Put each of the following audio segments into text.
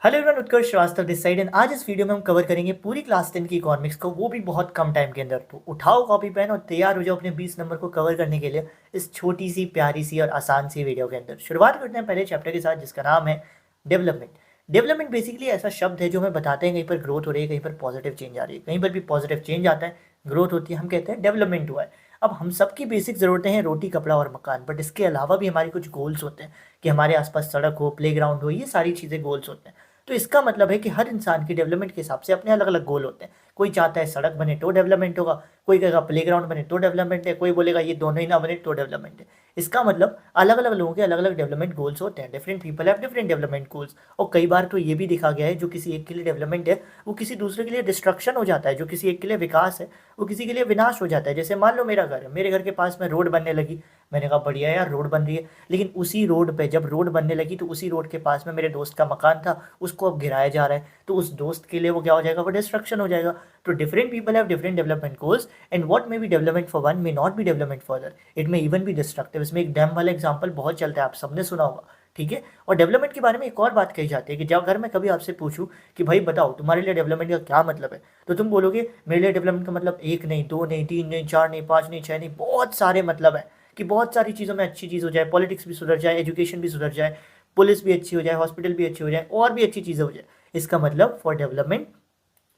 Hello everyone, Utkarsh Srivastava this side and आज इस video में हम कवर करेंगे पूरी क्लास 10 की इकोनॉमिक्स को, वो भी बहुत कम टाइम के अंदर। तो उठाओ कॉपी पेन और तैयार हो जाओ अपने 20 नंबर को कवर करने के लिए इस छोटी सी प्यारी सी और आसान सी वीडियो के अंदर। शुरुआत करते हैं पहले चैप्टर के साथ जिसका नाम है डेवलपमेंट। डेवलपमेंट बेसिकली ऐसा शब्द है जो हमें बताते हैं कहीं पर ग्रोथ हो रही है, कहीं पर पॉजिटिव चेंज आ रही है। कहीं पर भी पॉजिटिव चेंज आता है, ग्रोथ होती है, हम कहते हैं डेवलपमेंट हुआ है। अब हम सबकी बेसिक ज़रूरतें हैं रोटी कपड़ा और मकान, बट इसके अलावा भी हमारी कुछ गोल्स होते हैं कि हमारे आसपास सड़क हो, प्लेग्राउंड हो, ये सारी चीज़ें गोल्स होते हैं। तो इसका मतलब है कि हर इंसान की डेवलपमेंट के हिसाब से अपने अलग अलग गोल होते हैं। कोई चाहता है सड़क बने तो डेवलपमेंट होगा, कोई कहेगा प्लेग्राउंड बने तो डेवलपमेंट है, कोई बोलेगा ये दोनों ही ना बने तो डेवलपमेंट है। इसका मतलब अलग अलग लोगों के अलग अलग डेवलपमेंट गोल्स होते हैं। Different people have different development goals. और कई बार तो ये भी देखा गया है जो किसी एक के लिए डेवलपमेंट है वो किसी दूसरे के लिए डिस्ट्रक्शन हो जाता है, जो किसी एक के लिए विकास है वो किसी के लिए विनाश हो जाता है। जैसे मान लो मेरा घर है, मेरे घर के पास में रोड बनने लगी, मैंने कहा बढ़िया यार रोड बन रही है, लेकिन उसी रोड पे जब रोड बनने लगी तो उसी रोड के पास में मेरे दोस्त का मकान था, उसको अब गिराया जा रहा है, तो उस दोस्त के लिए वो क्या हो जाएगा, वो डिस्ट्रक्शन हो जाएगा। तो different people have different development goals and what may be development for one may not be development for other, it may even be destructive. इसमें एक डैम वाला एग्जांपल बहुत चलता है, आप सबने सुना होगा, ठीक है। और डेवलपमेंट के बारे में एक और बात कही जाती है कि जब अगर मैं कभी आपसे पूछूं कि भाई बताओ तुम्हारे लिए डेवलपमेंट का क्या मतलब है, तो तुम बोलोगे मेरे लिए डेवलपमेंट का मतलब एक नहीं, दो नहीं, तीन नहीं, चार नहीं, पाँच नहीं, छः नहीं, बहुत सारे मतलब है कि बहुत सारी चीज़ों में अच्छी चीज़ हो जाए, पॉलिटिक्स भी सुधर जाए, एजुकेशन भी सुधर जाए, पुलिस भी अच्छी हो जाए, हॉस्पिटल भी अच्छी हो जाए, और भी अच्छी चीज़ें हो जाए। इसका मतलब for development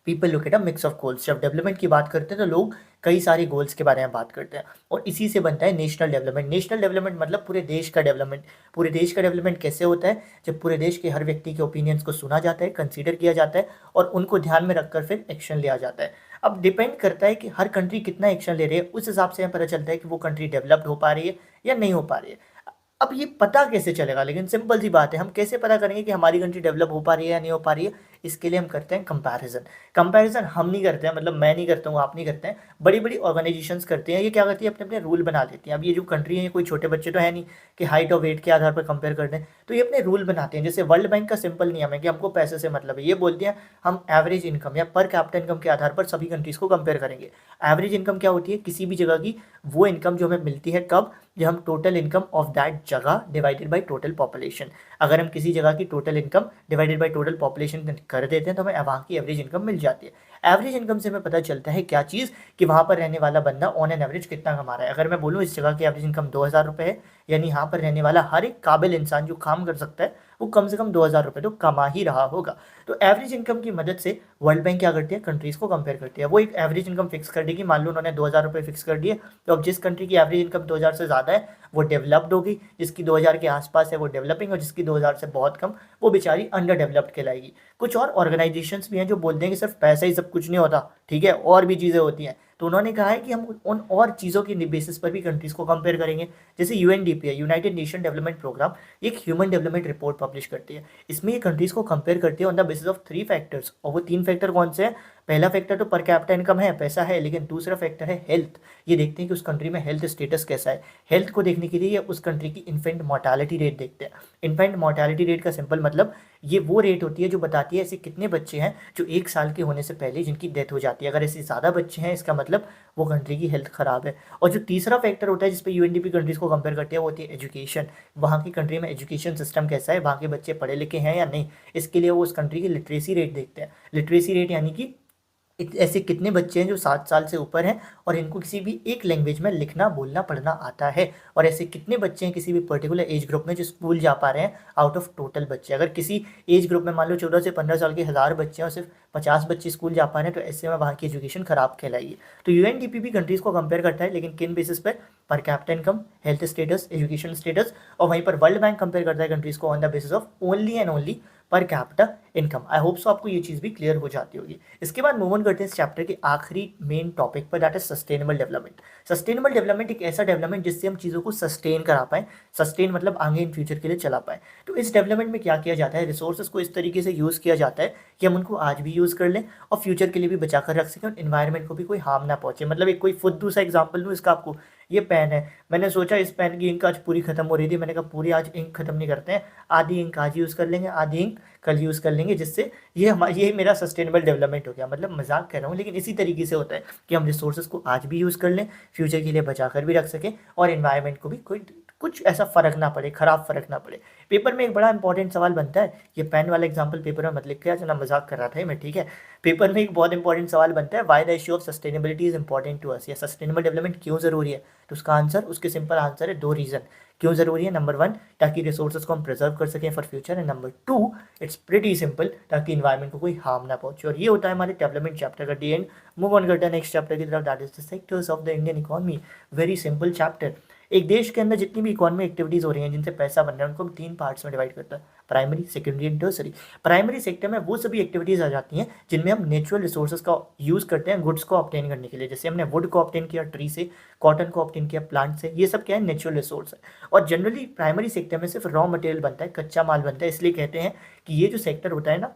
people look at a mix of goals. जब डेवलपमेंट की बात करते हैं तो लोग कई सारे गोल्स के बारे में बात करते हैं और इसी से बनता है नेशनल डेवलपमेंट। नेशनल डेवलपमेंट मतलब पूरे देश का डेवलपमेंट। पूरे देश का डेवलपमेंट कैसे होता है, जब पूरे देश के हर व्यक्ति के ओपिनियंस को सुना जाता है, कंसीडर किया जाता है और उनको ध्यान में रखकर फिर एक्शन लिया जाता है। अब डिपेंड करता है कि हर कंट्री कितना एक्शन ले रही है, उस हिसाब से हमें पता चलता है कि वो कंट्री डेवलप्ड हो पा रही है या नहीं हो पा रही है। अब ये पता कैसे चलेगा, लेकिन सिंपल सी बात है, हम कैसे पता करेंगे कि हमारी कंट्री डेवलप हो पा रही है या नहीं हो पा रही है। इसके लिए हम करते हैं कंपैरिजन। कंपैरिजन हम नहीं करते हैं, मतलब मैं नहीं करता हूँ, आप नहीं करते हैं, बड़ी बड़ी ऑर्गेनाइजेशंस करते हैं। ये क्या करती है, अपने अपने रूल बना लेती हैं। अब ये जो कंट्री है, ये कोई छोटे बच्चे तो है नहीं कि हाइट और वेट के आधार पर कंपेयर कर दें, तो ये अपने रूल बनाते हैं। जैसे वर्ल्ड बैंक का सिंपल नियम है कि हमको पैसे से मतलब है, ये बोलती है हम एवरेज इनकम या पर कैपिटा इनकम के आधार पर सभी कंट्रीज को कंपेयर करेंगे। एवरेज इनकम क्या होती है, किसी भी जगह की वो इनकम जो हमें मिलती है, कब, जब हम टोटल इनकम ऑफ दैट जगह डिवाइडेड बाय टोटल पॉपुलेशन, अगर हम किसी जगह की total income divided by total population कर देते हैं तो हमें वहाँ की एवरेज इनकम मिल जाती है। एवरेज इनकम से हमें पता चलता है क्या चीज़, कि वहाँ पर रहने वाला बंदा ऑन एन एवरेज कितना कमा रहा है। अगर मैं बोलूँ इस जगह की एवरेज इनकम 2,000 रुपये है, यानी यहाँ पर रहने वाला हर एक काबिल इंसान जो काम कर सकता है वो कम से कम 2,000 रुपये तो कमा ही रहा होगा। तो एवरेज इनकम की मदद से वर्ल्ड बैंक क्या करती है, कंट्रीज़ को कंपेयर करती है। वो एक एवरेज इनकम फिक्स कर देगी, मान लो उन्होंने 2,000 रुपये फिक्स कर दिए, तो अब जिस कंट्री की एवरेज इनकम 2,000 से ज़्यादा है वो डेवलप्ड होगी, जिसकी 2,000 के आसपास है वो डेवलपिंग, और जिसकी 2,000 से बहुत कम वो बेचारी अंडर डेवलप्ड कहलाएगी। कुछ और ऑर्गेनाइजेशंस भी हैं जो बोलते हैं कि सिर्फ पैसा ही सब कुछ नहीं होता, ठीक है, और भी चीज़ें होती हैं। तो उन्होंने कहा है कि हम उन और चीज़ों की बेसिस पर भी कंट्रीज़ को कंपेयर करेंगे। जैसे यूएनडीपी है, यूनाइटेड नेशन डेवलपमेंट प्रोग्राम, एक ह्यूमन डेवलपमेंट रिपोर्ट पब्लिश करती है। इसमें ये कंट्रीज़ को कंपेयर करती है on the basis of 3 factors, और वो 3 फैक्टर कौन से हैं। पहला फैक्टर तो पर कैपिटा इनकम है, पैसा है, लेकिन दूसरा फैक्टर है हेल्थ। ये देखते हैं कि उस कंट्री में हेल्थ स्टेटस कैसा है। हेल्थ को देखने के लिए ये उस कंट्री की इन्फेंट मोर्टालिटी रेट देखते हैं। इन्फेंट मोर्टालिटी रेट का सिंपल मतलब ये वो रेट होती है जो बताती है ऐसे कितने बच्चे हैं जो 1 साल के होने से पहले जिनकी डेथ हो जाती है। अगर ऐसे ज़्यादा बच्चे हैं इसका मतलब वो कंट्री की हेल्थ ख़राब है। और जो तीसरा फैक्टर होता है जिस पे यूएनडीपी कंट्रीज़ को कंपेयर करती है वो होती है एजुकेशन। वहाँ की कंट्री में एजुकेशन सिस्टम कैसा है, वहाँ के बच्चे पढ़े लिखे हैं या नहीं। इसके लिए वो उस कंट्री की लिटरेसी रेट देखते हैं। लिटरेसी रेट यानी कि ऐसे कितने बच्चे हैं जो 7 साल से ऊपर हैं और इनको किसी भी एक लैंग्वेज में लिखना बोलना पढ़ना आता है, और ऐसे कितने बच्चे हैं किसी भी पर्टिकुलर एज ग्रुप में जो स्कूल जा पा रहे हैं आउट ऑफ टोटल बच्चे। अगर किसी एज ग्रुप में मान लो 14 से 15 साल के 1,000 बच्चे हैं और सिर्फ 50 बच्चे स्कूल जा पा रहे हैं, तो ऐसे में वहाँ की एजुकेशन खराब कहलाएगी। तो यूएनडीपी भी कंट्रीज़ को कंपेयर करता है, लेकिन किन basis per capita income, health status, education status. और वहीं पर वर्ल्ड बैंक कंपेयर करता है कंट्रीज़ को on the basis of only and only per capita income. I hope so आपको ये चीज़ भी क्लियर हो जाती होगी। इसके बाद मूव ऑन करते हैं इस चैप्टर के आखिरी मेन टॉपिक पर, that is sustainable development. Sustainable development एक ऐसा डेवलपमेंट जिससे हम चीज़ों को सस्टेन करा पाएँ। सस्टेन मतलब आगे इन फ्यूचर के लिए चला पाएँ। तो इस डेवलपमेंट में क्या किया जाता है, रिसोर्सेज को इस तरीके से यूज़ किया जाता है कि हम उनको आज भी यूज़ कर लें और फ्यूचर के लिए भी बचा कर रख सकें और इन्वायरमेंट को भी कोई हार्म ना पहुँचे। मतलब एक कोई फुद्दू सा एग्जाम्पल दूँ इसका आपको, ये पेन है, मैंने सोचा इस पेन की इंक आज पूरी खत्म हो रही थी, मैंने कहा पूरी आज इंक खत्म नहीं करते हैं, आधी इंक आज यूज़ कर लेंगे, आधी इंक कल यूज़ कर लेंगे, जिससे ये मेरा सस्टेनेबल डेवलपमेंट हो गया। मतलब मजाक कर रहा हूँ, लेकिन इसी तरीके से होता है कि हम रिसोर्सेज को आज भी यूज़ कर लें, फ्यूचर के लिए बचा कर भी रख सकें और इन्वायरमेंट को भी कोई कुछ ऐसा फ़र्क ना पड़े, ख़राब फ़र्क ना पड़े। पेपर में एक बड़ा इंपॉर्टेंट सवाल बनता है, ये पेन वाला एग्जाम्पल पेपर में मत लिख के चला, मजाक कर रहा था मैं, ठीक है। पेपर में एक बहुत इंपॉर्टेंट सवाल बनता है, why the issue of sustainability is important to us, या सस्टेनेबल डेवलपमेंट क्यों ज़रूरी है। तो उसका आंसर, उसके सिंपल आंसर है 2 रीज़न क्यों ज़रूरी है। नंबर 1, ताकि रिसोर्सेज को हम प्रिजर्व कर सकें for future, and number 2, it's pretty simple, ताकि इन्वायरमेंट को कोई हार्म ना पहुंचे। और ये होता है हमारे डेवलपमेंट चैप्टर का डी एंड। मूव ऑन करते हैं नेक्स्ट चैप्टर की तरफ, that is the sectors of the Indian economy. Very simple chapter. एक देश के अंदर जितनी भी इकोनॉमिक एक्टिविटीज़ हो रही हैं जिनसे पैसा बन रहा है, उनको हम 3 पार्ट्स में डिवाइड करता है, primary, secondary and tertiary. Primary sector में वो सभी एक्टिविटीज़ आ जाती हैं जिनमें हम नेचुरल रिसोर्सेज का यूज़ करते हैं गुड्स को ऑब्टेन करने के लिए। जैसे हमने वुड को ऑब्टेन किया ट्री से, कॉटन को ऑब्टेन किया प्लांट से, ये सब क्या है, नेचुरल रिसोर्स है। और जनरली प्राइमरी सेक्टर में सिर्फ रॉ मटेरियल बनता है, कच्चा माल बनता है। इसलिए कहते हैं कि ये जो सेक्टर होता है ना,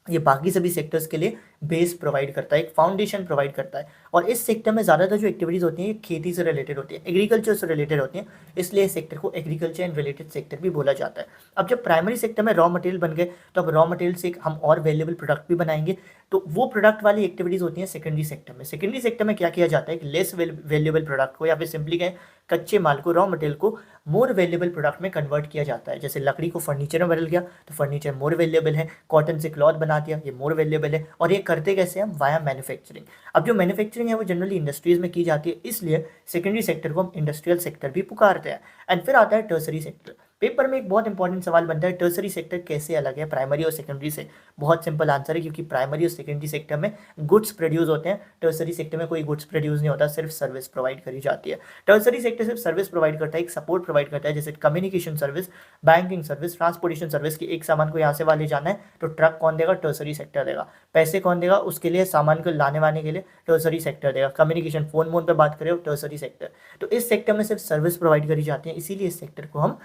ये बाकी सभी सेक्टर्स के लिए बेस प्रोवाइड करता है, एक फाउंडेशन प्रोवाइड करता है। और इस सेक्टर में ज़्यादातर जो एक्टिविटीज़ होती हैं ये खेती से रिलेटेड होती है, एग्रीकल्चर से रिलेटेड होती हैं, इसलिए इस सेक्टर को एग्रीकल्चर एंड रिलेटेड सेक्टर भी बोला जाता है। अब जब प्राइमरी सेक्टर में रॉ मटेरियल बन गए, तो अब रॉ मटेरियल से हम और वैल्यूएबल प्रोडक्ट भी बनाएंगे, तो वो प्रोडक्ट वाली एक्टिविटीज़ होती हैं सेकेंडरी सेक्टर में। सेकेंडरी सेक्टर में क्या किया जाता है कि लेस वैल्यूएबल प्रोडक्ट को, या फिर सिंपली कहें कच्चे माल को, रॉ मटेरियल को मोर वैल्यूएबल प्रोडक्ट में कन्वर्ट किया जाता है। जैसे लकड़ी को फर्नीचर में बदल गया तो फर्नीचर मोर वैल्यूएबल है, कॉटन से क्लॉथ बना दिया, ये मोर वैल्यूएबल है। और ये करते कैसे हम, वाया मैन्युफैक्चरिंग। अब जो मैन्युफैक्चरिंग है वो जनरली इंडस्ट्रीज में की जाती है, इसलिए सेकेंडरी सेक्टर को हम इंडस्ट्रियल सेक्टर भी पुकारते हैं। एंड फिर आता है टर्सरी सेक्टर। पेपर में एक बहुत इंपॉर्टेंट सवाल बनता है, टर्सरी सेक्टर कैसे अलग है प्राइमरी और सेकेंडरी से। बहुत सिंपल आंसर है, क्योंकि प्राइमरी और सेकेंडरी सेक्टर में गुड्स प्रोड्यूस होते हैं, टर्सरी सेक्टर में कोई गुड्स प्रोड्यूस नहीं होता, सिर्फ सर्विस प्रोवाइड करी जाती है। टर्सरी सेक्टर सिर्फ सर्विस प्रोवाइड करता है, एक सपोर्ट प्रोवाइड करता है, जैसे communication service, banking service, transportation service की। एक सामान को यहाँ से वहाँ ले जाना है तो ट्रक कौन देगा, टर्सरी सेक्टर देगा। पैसे कौन देगा, उसके लिए सामान को लाने वाने के लिए टर्सरी सेक्टर देगा। कम्युनिकेशन, फोन पे बात करें, टर्सरी सेक्टर। तो इस सेक्टर में सिर्फ सर्विस प्रोवाइड करी जाती है, इसीलिए इस सेक्टर को हम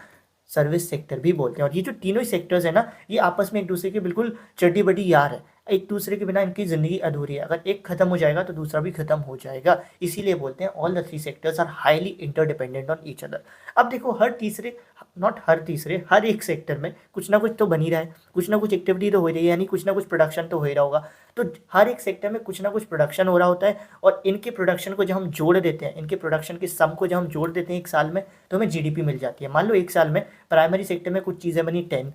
सर्विस सेक्टर भी बोलते हैं। और ये जो तीनों ही सेक्टर्स है ना, ये आपस में एक दूसरे के बिल्कुल चड्डी बड्डी यार है, एक दूसरे के बिना इनकी ज़िंदगी अधूरी है। अगर एक खत्म हो जाएगा तो दूसरा भी खत्म हो जाएगा, इसीलिए बोलते हैं all the 3 sectors are highly interdependent on each other. अब देखो हर एक सेक्टर में कुछ ना कुछ तो बन ही रहा है, कुछ ना कुछ एक्टिविटी तो हो रही है, यानी कुछ ना कुछ प्रोडक्शन तो हो ही रहा होगा। तो हर एक सेक्टर में कुछ ना कुछ प्रोडक्शन हो रहा होता है, और इनके प्रोडक्शन को जब हम जोड़ देते हैं, इनके प्रोडक्शन के सम को जब हम जोड़ देते हैं एक साल में, तो हमें जीडीपी मिल जाती है। मान लो एक साल में प्राइमरी सेक्टर में कुछ चीज़ें बनी 10,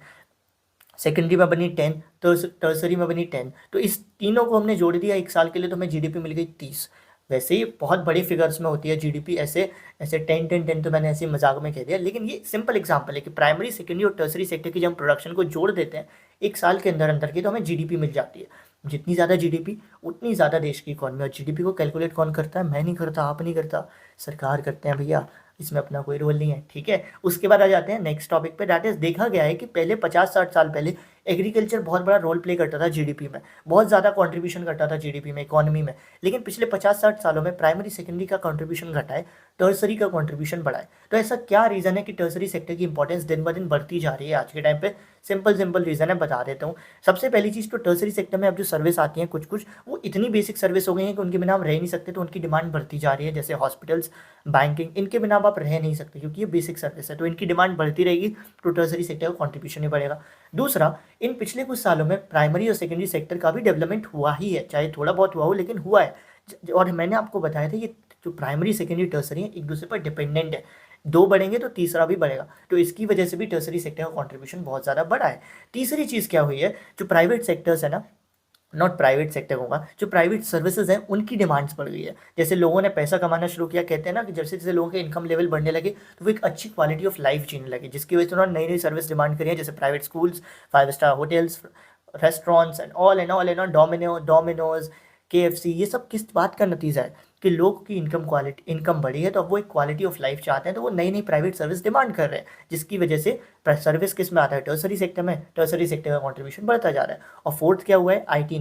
सेकेंडरी में बनी 10, तो टर्सरी में बनी 10, तो इस तीनों को हमने जोड़ दिया एक साल के लिए, तो हमें जीडीपी मिल गई 30। वैसे ही बहुत बड़े फिगर्स में होती है जीडीपी, ऐसे ऐसे 10 तो मैंने ऐसे मजाक में कह दिया, लेकिन ये सिंपल एग्जांपल है कि प्राइमरी, सेकेंडरी और टर्सरी सेक्टर की जब हम प्रोडक्शन को जोड़ देते हैं एक साल के अंदर अंदर की, तो हमें जीडीपी मिल जाती है। जितनी ज़्यादा जीडीपी उतनी ज़्यादा देश की इकॉनमी। और जीडीपी को कैलकुलेट कौन करता है, मैं नहीं करता, आप नहीं करता, सरकार करते हैं भैया, इसमें अपना कोई रोल नहीं है, ठीक है। उसके बाद आ जाते हैं नेक्स्ट टॉपिक पे, दैट इज देखा गया है कि पहले 50-60 साल पहले एग्रीकल्चर बहुत बड़ा रोल प्ले करता था जीडीपी में, बहुत ज़्यादा कंट्रीब्यूशन करता था जीडीपी में, इकोनॉमी में। लेकिन पिछले 50-60 सालों में प्राइमरी सेकेंडरी का कंट्रीब्यूशन घटा है, टर्सरी का कंट्रीब्यूशन बढ़ा है। तो ऐसा क्या रीज़न है कि टर्सरी सेक्टर की इंपॉर्टेंस दिन ब दिन बढ़ती जा रही है आज के टाइम पे? सिंपल रीज़न है, बता देता हूँ। सबसे पहली चीज़ तो टर्सरी सेक्टर में अब जो सर्विस आती हैं कुछ कुछ, वो इतनी बेसिक सर्विस हो गई हैं कि उनके बिना हम रह नहीं सकते, तो उनकी डिमांड बढ़ती जा रही है। जैसे हॉस्पिटल्स, बैंकिंग, इनके बिना आप रह नहीं सकते क्योंकि ये बेसिक सर्विस है, तो इनकी डिमांड बढ़ती रहेगी, तो टर्सरी सेक्टर का कॉन्ट्रीब्यूशन ही बढ़ेगा। दूसरा, इन पिछले कुछ सालों में प्राइमरी और सेकेंडरी सेक्टर का भी डेवलपमेंट हुआ ही है, चाहे थोड़ा बहुत हुआ हो, लेकिन हुआ है। और मैंने आपको बताया था ये जो प्राइमरी, सेकेंडरी, टर्सरी है एक दूसरे पर डिपेंडेंट है, दो बढ़ेंगे तो तीसरा भी बढ़ेगा, तो इसकी वजह से भी टर्सरी सेक्टर का कंट्रीब्यूशन बहुत ज़्यादा बढ़ा है। तीसरी चीज़ क्या हुई है, जो प्राइवेट सेक्टर्स है ना, नॉट प्राइवेट सेक्टर होगा, जो प्राइवेट सर्विसेज हैं उनकी डिमांड्स बढ़ गई है। जैसे लोगों ने पैसा कमाना शुरू किया, कहते हैं ना कि जैसे जैसे लोगों के इनकम लेवल बढ़ने लगे तो वो एक अच्छी क्वालिटी ऑफ लाइफ जीने लगे, जिसकी वजह से उन्होंने नई नई सर्विस डिमांड करी है, जैसे private schools, 5 star hotels, restaurants and all Domino's, KFC, ये सब किस बात का नतीजा है कि लोगों की इनकम बढ़ी है, तो अब वो एक क्वालिटी ऑफ लाइफ चाहते हैं, तो वो नई नई प्राइवेट सर्विस डिमांड कर रहे हैं, जिसकी वजह से सर्विस किस में आता है, टर्सरी सेक्टर में, टर्सरी सेक्टर का कंट्रीब्यूशन बढ़ता जा रहा है। और फोर्थ क्या हुआ है, आईटी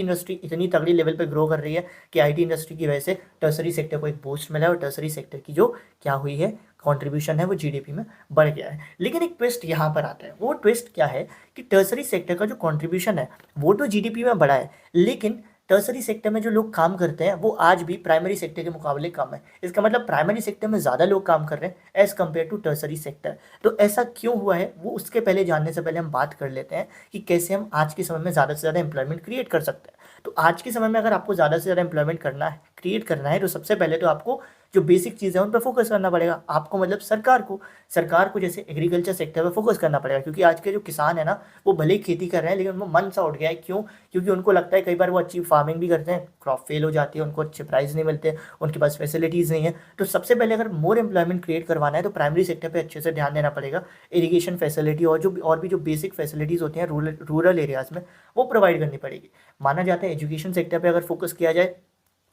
इंडस्ट्री इतनी तगड़ी लेवल पर ग्रो कर रही है कि आईटी इंडस्ट्री की वजह से टर्सरी सेक्टर को एक बूस्ट मिला है, और टर्सरी सेक्टर की जो क्या हुई है कंट्रीब्यूशन है वो जीडीपी में बढ़ गया है। लेकिन एक ट्विस्ट यहाँ पर आता है, वो ट्विस्ट क्या है कि टर्सरी सेक्टर का जो कंट्रीब्यूशन है वो तो जीडीपी में बढ़ा है, लेकिन टर्सरी सेक्टर में जो लोग काम करते हैं वो आज भी प्राइमरी सेक्टर के मुकाबले कम है। इसका मतलब प्राइमरी सेक्टर में ज़्यादा लोग काम कर रहे हैं as compare to tertiary sector. तो ऐसा क्यों हुआ है, वो उसके पहले जानने से पहले हम बात कर लेते हैं कि कैसे हम आज के समय में ज़्यादा से ज़्यादा एम्प्लॉयमेंट क्रिएट कर सकते हैं। तो आज के समय में अगर आपको ज़्यादा से ज़्यादा एम्प्लॉयमेंट क्रिएट करना है, तो सबसे पहले तो आपको जो बेसिक चीज़ें हैं उन पर फोकस करना पड़ेगा आपको, मतलब सरकार को जैसे एग्रीकल्चर सेक्टर पर फोकस करना पड़ेगा, क्योंकि आज के जो किसान है ना वो भले ही खेती कर रहे हैं लेकिन उनको मन सा उठ गया है। क्यों? क्योंकि उनको लगता है, कई बार वो अच्छी फार्मिंग भी करते हैं, क्रॉप फेल हो जाती है, उनको अच्छे प्राइस नहीं मिलते, उनके पास फैसिलिटीज़ नहीं है। तो सबसे पहले अगर मोर एम्प्लॉयमेंट क्रिएट करवाना है तो प्राइमरी सेक्टर पे अच्छे से ध्यान देना पड़ेगा। इरिगेशन फैसिलिटी और भी जो बेसिक फैसिलिटीज़ होती हैं रूरल एरियाज़ में वो प्रोवाइड करनी पड़ेगी। माना जाता है एजुकेशन सेक्टर पे अगर फोकस किया जाए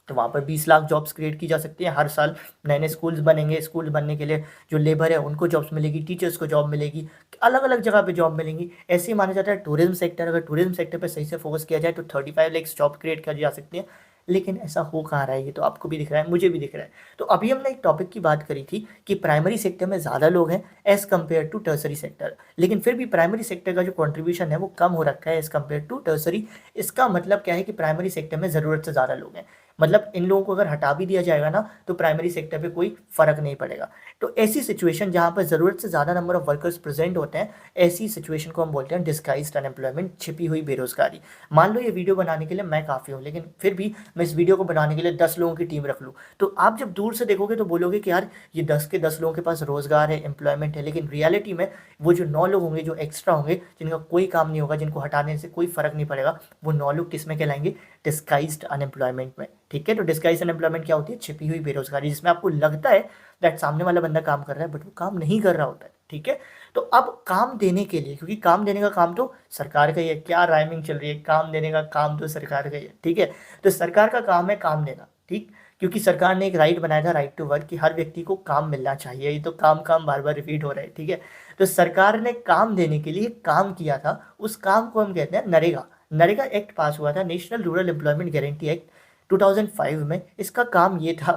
तो वहाँ पर 20 लाख जॉब्स क्रिएट की जा सकती हैं। हर साल नए नए स्कूल्स बनेंगे, स्कूल बनने के लिए जो लेबर है उनको जॉब्स मिलेगी, टीचर्स को जॉब मिलेगी, अलग अलग जगह पे जॉब मिलेंगी। ऐसे ही माना जाता है टूरिज्म सेक्टर, अगर टूरिज्म सेक्टर पे सही से फोकस किया जाए तो 35 लाख जॉब क्रिएट की जा सकती है। लेकिन ऐसा हो कहाँ रहा है, ये तो आपको भी दिख रहा है, मुझे भी दिख रहा है। तो अभी हमने एक टॉपिक की बात करी थी कि प्राइमरी सेक्टर में ज़्यादा लोग हैं as compare to tertiary sector, लेकिन फिर भी प्राइमरी सेक्टर का जो कॉन्ट्रीब्यूशन है वो कम हो रखा है एज़ कम्पेयर टू टर्सरी। इसका मतलब क्या है कि प्राइमरी सेक्टर में ज़रूरत से ज़्यादा लोग हैं, मतलब इन लोगों को अगर हटा भी दिया जाएगा ना तो प्राइमरी सेक्टर पे कोई फर्क नहीं पड़ेगा। तो ऐसी सिचुएशन जहाँ पर ज़रूरत से ज़्यादा नंबर ऑफ वर्कर्स प्रेजेंट होते हैं, ऐसी सिचुएशन को हम बोलते हैं डिस्गाइज्ड अनएम्प्लॉयमेंट, छिपी हुई बेरोजगारी। मान लो ये वीडियो बनाने के लिए मैं काफ़ी हूँ, लेकिन फिर भी मैं इस वीडियो को बनाने के लिए 10 लोगों की टीम रख लूँ, तो आप जब दूर से देखोगे तो बोलोगे कि यार ये 10 के 10 लोगों के पास रोजगार है, एम्प्लॉयमेंट है, लेकिन रियलिटी में वो जो 9 लोग होंगे जो एक्स्ट्रा होंगे, जिनका कोई काम नहीं होगा, जिनको हटाने से कोई फर्क नहीं पड़ेगा, वो 9 लोग किस में कहलाएंगे? डिस्गाइज्ड अनएम्प्लॉयमेंट में। ठीक है, तो डिस्गाइज्ड अनएम्प्लॉयमेंट क्या होती है? छिपी हुई बेरोजगारी, जिसमें आपको लगता है दैट सामने वाला बंदा काम कर रहा है बट वो काम नहीं कर रहा होता है। ठीक है, तो अब काम देने के लिए, क्योंकि काम देने का काम तो सरकार का ही है, क्या राइमिंग चल रही है, काम देने का काम तो सरकार का ही है। ठीक है, तो सरकार का काम है काम देना। ठीक, क्योंकि सरकार ने एक राइट बनाया था, राइट टू वर्क, कि हर व्यक्ति को काम मिलना चाहिए। ये तो काम काम बार बार रिपीट हो रहा है। ठीक है, तो सरकार ने काम देने के लिए काम किया था, उस काम को हम कहते हैं नरेगा। नरेगा एक्ट पास हुआ था, national rural employment guarantee act 2005 में। इसका काम ये था,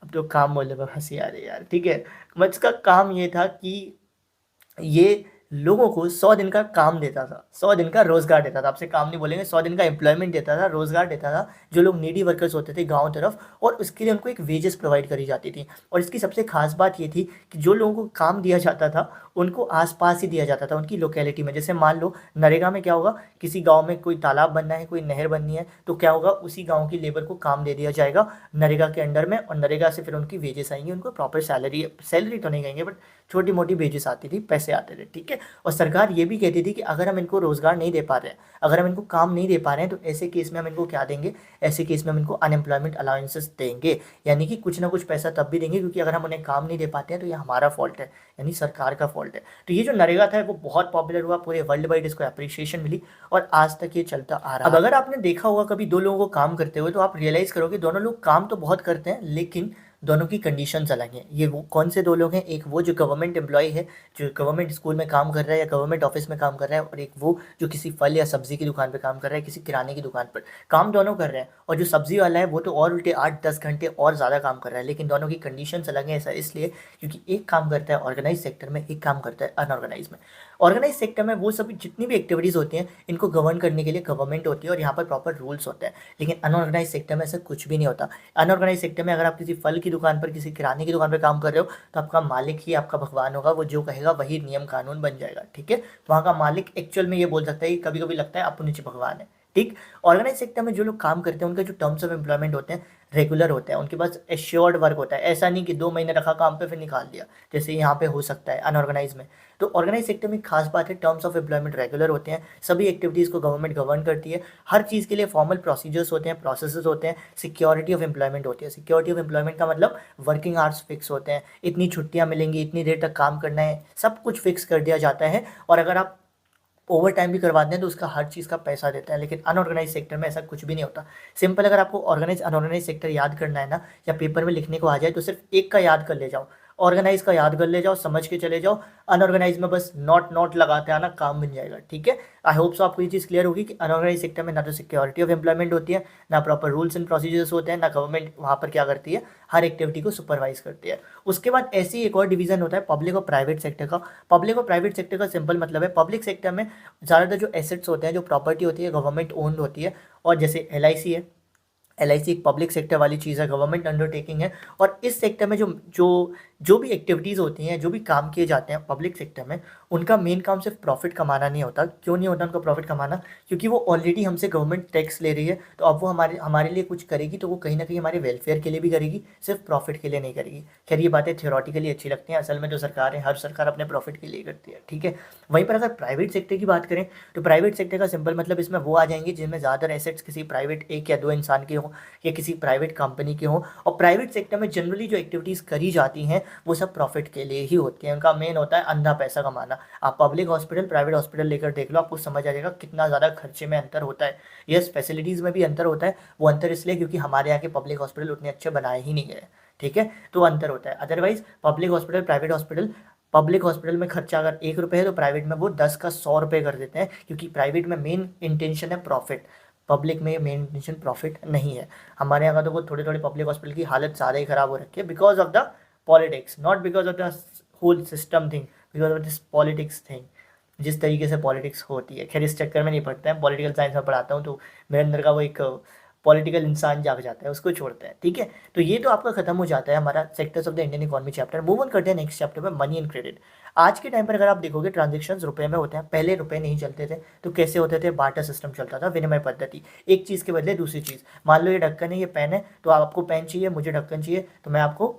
अब तो काम बोलने पर हंसी आ रही है यार। ठीक है, मतलब इसका काम ये था कि ये लोगों को 100 दिन का काम देता था, 100 दिन का रोजगार देता था। आपसे काम नहीं बोलेंगे, 100 दिन का एम्प्लॉयमेंट देता था, रोजगार देता था जो लोग नीडी वर्कर्स होते थे गांव तरफ, और उसके लिए उनको एक वेजेस प्रोवाइड करी जाती थी। और इसकी सबसे खास बात ये थी कि जो लोगों को काम दिया जाता था उनको आसपास ही दिया जाता था, उनकी लोकेलिटी में। जैसे मान लो नरेगा में क्या होगा, किसी गाँव में कोई तालाब बनना है, कोई नहर बननी है, तो क्या होगा, उसी गाँव की लेबर को काम दे दिया जाएगा नरेगा के अंडर में, और नरेगा से फिर उनकी वेजेस आएंगी, उनको प्रॉपर सैलरी तो नहीं कहेंगे बट छोटी मोटी वेजेस आती थी, पैसे आते थे। ठीक है, और सरकार ये भी कहती थी कि अगर हम इनको रोजगार नहीं दे पा रहे हैं, अगर हम इनको काम नहीं दे पा रहे हैं, तो ऐसे केस में हम इनको क्या देंगे? ऐसे केस में हम इनको अनएम्प्लॉयमेंट अलाउंसेस देंगे, यानी कि कुछ ना कुछ पैसा तब भी देंगे, क्योंकि अगर हम उन्हें काम नहीं दे पाते हैं तो ये हमारा फॉल्ट है, यानी सरकार का फॉल्ट है। तो ये जो नरेगा था वो बहुत पॉपुलर हुआ, पूरे वर्ल्ड वाइड इसको अप्रिशिएशन मिली, और आज तक ये चलता आ रहा है। अब अगर आपने देखा होगा कभी दो लोगों को काम करते हुए, तो आप रियलाइज करोगे दोनों लोग काम तो बहुत करते हैं, लेकिन दोनों की कंडीशंस अलग हैं। ये वो कौन से दो लोग हैं? एक वो जो गवर्नमेंट एम्प्लॉय है, जो गवर्नमेंट स्कूल में काम कर रहा है या गवर्नमेंट ऑफिस में काम कर रहा है, और एक वो जो किसी फल या सब्जी की दुकान पे काम कर रहा है, किसी किराने की दुकान पर। काम दोनों कर रहे हैं, और जो सब्जी वाला है वो तो और उल्टे 8-10 घंटे और ज़्यादा काम कर रहा है, लेकिन दोनों की कंडीशंस अलग हैं। ऐसा इसलिए क्योंकि एक काम करता है ऑर्गेनाइज सेक्टर में, एक काम करता है अनऑर्गेनाइज में। ऑर्गेनाइज सेक्टर में वो सभी जितनी भी एक्टिविटीज़ होती हैं, इनको गवर्न करने के लिए गवर्नमेंट होती है और यहाँ पर प्रॉपर रूल्स होते हैं। लेकिन अनऑर्गेनाइज सेक्टर में ऐसा कुछ भी नहीं होता। अनऑर्गेनाइज सेक्टर में अगर आप किसी फल की दुकान पर, किसी किराने की दुकान पर काम कर रहे हो, तो आपका मालिक ही आपका भगवान होगा, वो जो कहेगा वही नियम कानून बन जाएगा। ठीक है, वहाँ का मालिक एक्चुअल में ये बोल सकता है कि कभी कभी लगता है आप नीचे भगवान है। ठीक, ऑर्गेनाइज सेक्टर में जो लोग काम करते हैं उनके जो टर्म्स ऑफ एम्प्लॉयमेंट होते हैं रेगुलर होते हैं, उनके पास एश्योर्ड वर्क होता है। ऐसा नहीं कि 2 महीने रखा काम पे फिर निकाल दिया, जैसे यहाँ पे हो सकता है अनऑर्गेनाइज में। तो ऑर्गेनाइज सेक्टर में खास बात है, टर्म्स ऑफ एम्प्लॉयमेंट रेगुलर होते हैं, सभी एक्टिविटीज़ को गवर्नमेंट गवर्न करती है, हर चीज़ के लिए फॉर्मल प्रोसीजर्स होते हैं, प्रोसेसेस होते हैं, सिक्योरिटी ऑफ एम्प्लॉयमेंट होती है। सिक्योरिटी ऑफ एम्प्लॉयमेंट का मतलब वर्किंग आवर्स फिक्स होते हैं, इतनी छुट्टियाँ मिलेंगी, इतनी देर तक काम करना है, सब कुछ फिक्स कर दिया जाता है। और अगर आप ओवर टाइम भी करवाते हैं तो उसका हर चीज़ का पैसा देते हैं। लेकिन अनऑर्गेनाइज सेक्टर में ऐसा कुछ भी नहीं होता। सिंपल, अगर आपको ऑर्गेनाइज अनऑर्गेनाइज सेक्टर याद करना है ना, या पेपर में लिखने को आ जाए, तो सिर्फ एक का याद कर ले जाओ, ऑर्गेनाइज का याद कर ले जाओ, समझ के चले जाओ। अनऑर्गेनाइज में बस नॉट नॉट लगाते आना, काम बन जाएगा। ठीक है, आई होप सो आपको ये चीज़ क्लियर होगी कि अनऑर्गेनाइज सेक्टर में ना तो सिक्योरिटी ऑफ एम्प्लॉयमेंट होती है, ना प्रॉपर रूल्स एंड प्रोसीजर्स होते हैं, ना गवर्नमेंट वहाँ पर क्या करती है, हर एक्टिविटी को सुपरवाइज करती है। उसके बाद ऐसे ही एक और डिवीजन होता है पब्लिक और प्राइवेट सेक्टर का। पब्लिक और प्राइवेट सेक्टर का सिंपल मतलब है, पब्लिक सेक्टर में ज़्यादातर जो एसेट्स होते हैं, जो प्रॉपर्टी होती है, गवर्नमेंट ओन्ड होती है। और जैसे LIC है, LIC एक पब्लिक सेक्टर वाली चीज़ है, गवर्नमेंट अंडरटेकिंग है। और इस सेक्टर में जो जो जो भी एक्टिविटीज़ होती हैं, जो भी काम किए जाते हैं पब्लिक सेक्टर में, उनका मेन काम सिर्फ प्रॉफिट कमाना नहीं होता। क्यों नहीं होता उनका प्रॉफिट कमाना? क्योंकि वो ऑलरेडी हमसे गवर्नमेंट टैक्स ले रही है, तो अब वो हमारे हमारे लिए कुछ करेगी तो वो कहीं ना कहीं हमारे वेलफेयर के लिए भी करेगी, सिर्फ प्रॉफिट के लिए नहीं करेगी। खैर ये बातें थियोरटिकली अच्छी लगती हैं, असल में जो सरकार है, हर सरकार अपने प्रॉफिट के लिए करती है, ठीक है। वहीं पर अगर प्राइवेट सेक्टर की बात करें तो प्राइवेट सेक्टर का सिंपल मतलब इसमें वो आ जाएंगे जिनमें ज़्यादातर एसेट्स किसी प्राइवेट एक या दो इंसान के हों या किसी प्राइवेट कंपनी के हों। और प्राइवेट सेक्टर में जनरली जो एक्टिविटीज़ करी जाती हैं वो सब प्रॉफिट के लिए ही होती हैं। उनका मेन होता है अंधा पैसा कमाना। आप पब्लिक हॉस्पिटल प्राइवेट हॉस्पिटल लेकर देख लो, आपको समझ आ जाएगा कितना ज़्यादा खर्चे में अंतर होता है। यस, फैसिलिटीज़ में भी अंतर होता है। वो अंतर इसलिए क्योंकि हमारे यहाँ के पब्लिक हॉस्पिटल उतने अच्छे बनाए ही नहीं गए, ठीक है, तो अंतर होता है। Otherwise public hospital private hospital, public hospital में खर्चा अगर 1 रुपये है तो प्राइवेट में वो 10 का 100 रुपये कर देते हैं, क्योंकि प्राइवेट में मेन इंटेंशन है प्रॉफिट, पब्लिक में मेन इंटेंशन प्रॉफिट नहीं है। हमारे यहाँ का तो वो थोड़े थोड़े पब्लिक हॉस्पिटल की हालत ज़्यादा ही ख़राब हो रखी है because of the politics, not because of the whole system thing, because of this politics thing, जिस तरीके से पॉलिटिक्स होती है। खैर इस चक्कर में नहीं पढ़ते हैं, पॉलिटिकल साइंस में पढ़ाता हूँ तो मेरे अंदर का वो एक पॉलिटिकल इंसान जाग जाता है, उसको छोड़ते हैं, ठीक है। तो ये तो आपका खत्म हो जाता है हमारा sectors of the Indian economy chapter. Move on करते हैं नेक्स्ट चैप्टर में, मनी एंड क्रेडिट। आज के टाइम पर अगर आप देखोगे ट्रांजेक्शन्स रुपए में होते हैं, पहले रुपए नहीं चलते थे तो कैसे होते थे? बार्टर सिस्टम चलता था, विनिमय पद्धति, एक चीज़ के बदले दूसरी चीज़। मान लो ये ढक्कन है, ये पेन है, तो आपको पेन चाहिए, मुझे ढक्कन चाहिए, तो मैं आपको